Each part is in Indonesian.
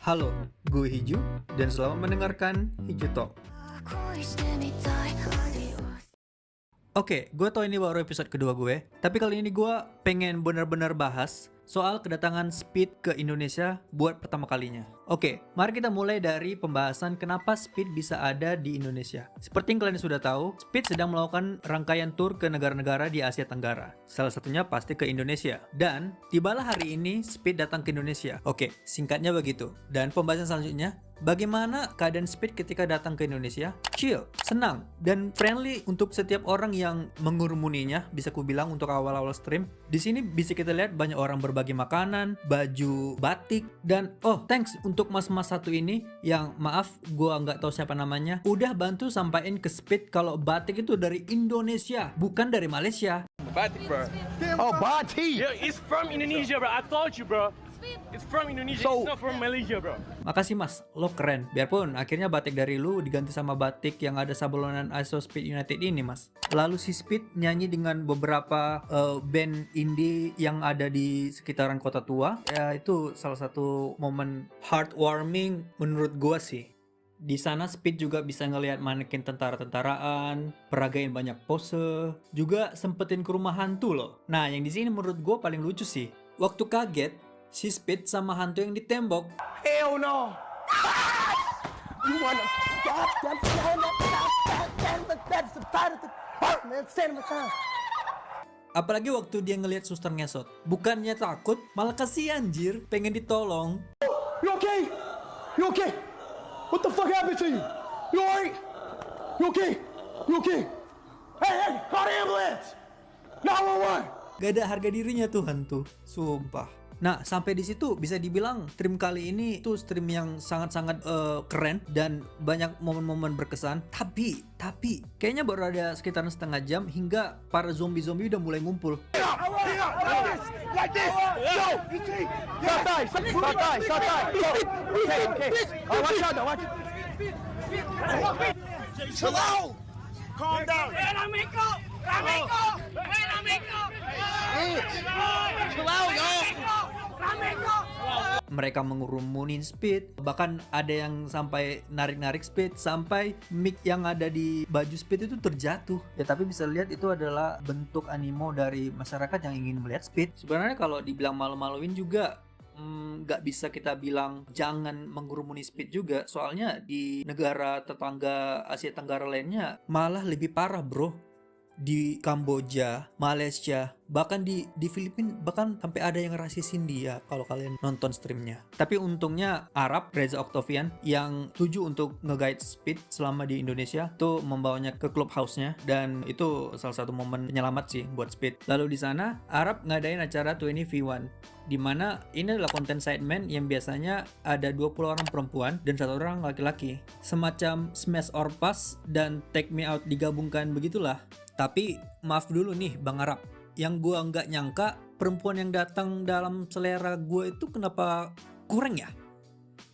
Halo, gue Hiju dan selamat mendengarkan Hiju Talk. Oke, gue tau ini baru episode kedua gue, tapi kali ini gue pengen benar-benar bahas soal kedatangan Speed ke Indonesia buat pertama kalinya. Oke, mari kita mulai dari pembahasan kenapa Speed bisa ada di Indonesia. Seperti yang kalian sudah tahu, Speed sedang melakukan rangkaian tour ke negara-negara di Asia Tenggara. Salah satunya pasti ke Indonesia. Dan tibalah hari ini Speed datang ke Indonesia. Oke, singkatnya begitu. Dan pembahasan selanjutnya, bagaimana keadaan Speed ketika datang ke Indonesia? Chill, senang, dan friendly untuk setiap orang yang mengurumuninya, bisa ku bilang untuk awal-awal stream. Di sini bisa kita lihat banyak orang berbagi makanan, baju batik, dan thanks untuk mas-mas satu ini yang maaf gua nggak tahu siapa namanya, udah bantu sampaikan ke Speed kalau batik itu dari Indonesia, bukan dari Malaysia. Batik, bro. Oh, Batik. Yeah, it's from Indonesia, bro. I told you, bro. It's from Indonesia. So- It's not from Malaysia, bro. Makasih mas, lo keren. Biarpun akhirnya batik dari lu diganti sama batik yang ada sablonan ISO Speed United ini mas. Lalu si Speed nyanyi dengan beberapa band indie yang ada di sekitaran Kota Tua. Ya itu salah satu momen heartwarming menurut gua sih. Di sana Speed juga bisa ngelihat manekin tentara-tentaraan, peragain banyak pose, juga sempetin ke rumah hantu loh. Nah yang di sini menurut gua paling lucu sih. Waktu kaget, si Speed sama hantu yang di tembok. Hell no. You wanna that's the part of the man, stand time. Apalagi waktu dia ngelihat suster ngesot. Bukannya takut, malah kasihan anjir, pengen ditolong. You okay? You okay? What the fuck happened to you? You alright? You okay? You okay? Hey, call the ambulance. 911. Gak ada harga dirinya tuh hantu, sumpah. Nah, sampai di situ bisa dibilang stream kali ini tuh stream yang sangat-sangat keren dan banyak momen-momen berkesan. Tapi kayaknya baru ada sekitaran setengah jam hingga para zombie-zombie udah mulai ngumpul. Like this. Yo, you see? Santai. Go. Okay. Oh, watch out, watch out. Chill out. Calm down. Rameko! Chill out, y'all. Mereka mengurumunin Speed, bahkan ada yang sampai narik-narik Speed sampai mic yang ada di baju Speed itu terjatuh. Ya tapi bisa lihat itu adalah bentuk animo dari masyarakat yang ingin melihat Speed. Sebenarnya kalau dibilang malu-maluin juga nggak bisa kita bilang jangan mengurumuni Speed juga, soalnya di negara tetangga Asia Tenggara lainnya malah lebih parah bro. Di Kamboja, Malaysia, bahkan di Filipina, bahkan sampai ada yang rasisin dia kalau kalian nonton streamnya. Tapi untungnya Arab, Reza Octavian, yang setuju untuk nge-guide Speed selama di Indonesia, tuh membawanya ke clubhouse-nya, dan itu salah satu momen penyelamat sih buat Speed. Lalu di sana, Arab ngadain acara 20v1, di mana ini adalah konten sideman yang biasanya ada 20 orang perempuan dan 1 orang laki-laki. Semacam smash or pass dan take me out digabungkan begitulah. Tapi maaf dulu nih Bang Arab, yang gue nggak nyangka perempuan yang datang dalam selera gue itu kenapa kurang ya?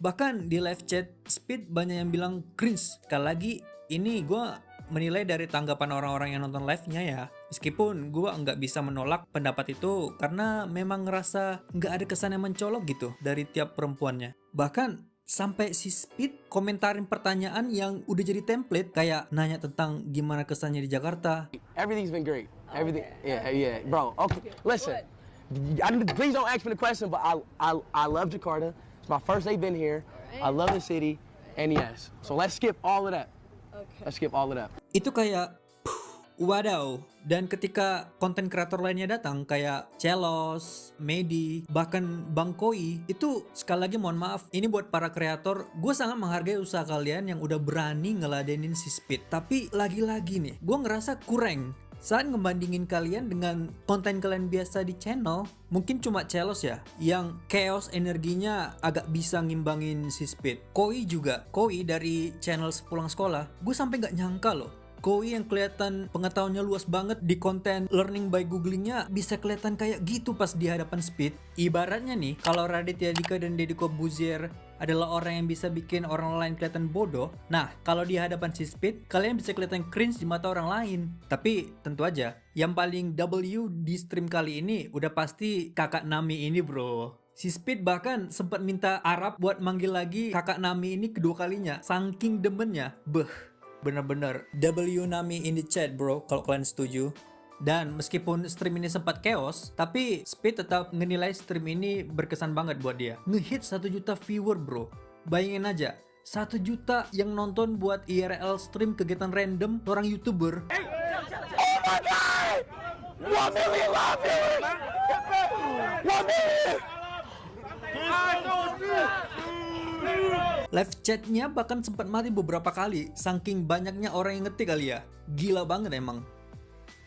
Bahkan di live chat Speed banyak yang bilang cringe. Sekali lagi ini gue menilai dari tanggapan orang-orang yang nonton live-nya ya. Meskipun gue nggak bisa menolak pendapat itu karena memang ngerasa nggak ada kesan yang mencolok gitu dari tiap perempuannya. Bahkan sampai si Speed komentarin pertanyaan yang udah jadi template, kayak nanya tentang gimana kesannya di Jakarta. Everything's been great. Everything, yeah, bro. Okay, listen. Please don't ask me the question, but I love Jakarta. It's my first day been here. I love the city, and yes. So let's skip all of that. Okay. Let's skip all of that. Itu kayak wadaw. Dan ketika konten kreator lainnya datang kayak Celos, Medi, bahkan Bang Koi, itu sekali lagi mohon maaf, ini buat para kreator, gue sangat menghargai usaha kalian yang udah berani ngeladenin si Speed. Tapi lagi-lagi nih, gue ngerasa kurang saat ngebandingin kalian dengan konten kalian biasa di channel. Mungkin cuma Celos ya yang chaos energinya agak bisa ngimbangin si Speed. Koi juga, Koi dari channel Sepulang Sekolah, gue sampai nggak nyangka loh Koi yang kelihatan pengetahuannya luas banget di konten learning by googlingnya bisa kelihatan kayak gitu pas di hadapan Speed. Ibaratnya nih, kalau Raditya Dika dan Deddy Corbuzier adalah orang yang bisa bikin orang lain kelihatan bodoh, nah kalau di hadapan si Speed, kalian bisa kelihatan cringe di mata orang lain. Tapi tentu aja, yang paling W di stream kali ini udah pasti kakak Nami ini bro. Si Speed bahkan sempat minta Arab buat manggil lagi kakak Nami ini kedua kalinya. Saking demennya. Bener-bener. W Nami in the chat bro, kalau kalian setuju. Dan meskipun stream ini sempat chaos, tapi Speed tetap ngenilai stream ini berkesan banget buat dia. Ngehit 1 juta viewer bro. Bayangin aja, 1 juta yang nonton buat IRL stream kegiatan random orang YouTuber. Oh my God! 1 million live viewers! 1 million! Live chatnya bahkan sempat mati beberapa kali, saking banyaknya orang yang ngetik kali ya. Gila banget emang.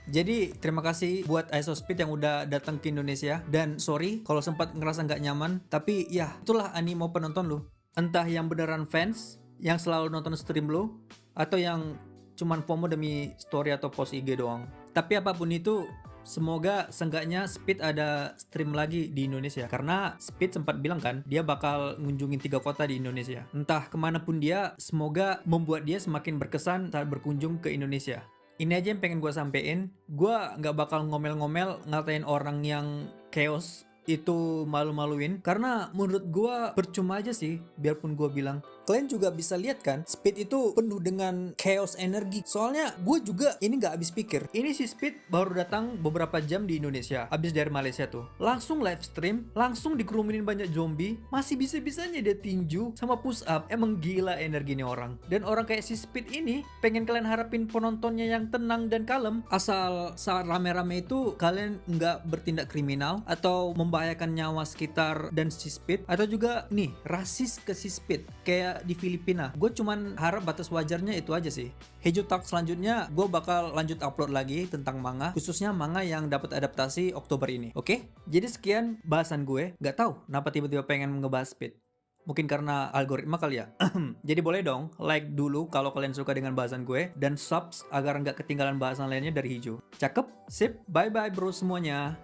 Jadi terima kasih buat ISOSpeed yang udah datang ke Indonesia. Dan sorry kalau sempat ngerasa nggak nyaman, tapi ya itulah animo penonton lu. Entah yang beneran fans, yang selalu nonton stream lu, atau yang cuman FOMO demi story atau post IG doang. Tapi apapun itu, semoga seenggaknya Speed ada stream lagi di Indonesia. Karena Speed sempat bilang kan, dia bakal ngunjungin 3 kota di Indonesia. Entah kemanapun dia, semoga membuat dia semakin berkesan saat berkunjung ke Indonesia. Ini aja yang pengen gue sampein. Gue nggak bakal ngomel-ngomel ngatain orang yang chaos itu malu-maluin, karena menurut gue percuma aja sih. Biarpun gue bilang, kalian juga bisa lihat kan, Speed itu penuh dengan chaos energi. Soalnya gue juga ini nggak habis pikir. Ini si Speed baru datang beberapa jam di Indonesia, habis dari Malaysia tuh, langsung live stream, langsung dikerumunin banyak zombie, masih bisa-bisanya dia tinju sama push up. Emang gila energi nih orang. Dan orang kayak si Speed ini pengen kalian harapin penontonnya yang tenang dan kalem, asal saat rame-rame itu kalian nggak bertindak kriminal atau membahayakan nyawa sekitar dan si Speed, atau juga nih rasis ke si Speed kayak di Filipina. Gue cuman harap batas wajarnya itu aja sih. Hejo Talk selanjutnya gue bakal lanjut upload lagi tentang manga, khususnya manga yang dapat adaptasi Oktober ini. Oke? Jadi sekian bahasan gue. Gak tahu kenapa tiba-tiba pengen ngebahas Speed. Mungkin karena algoritma kali ya. Jadi boleh dong like dulu kalau kalian suka dengan bahasan gue, dan subs agar nggak ketinggalan bahasan lainnya dari Hijau. Cakep? Sip. Bye bye bro semuanya.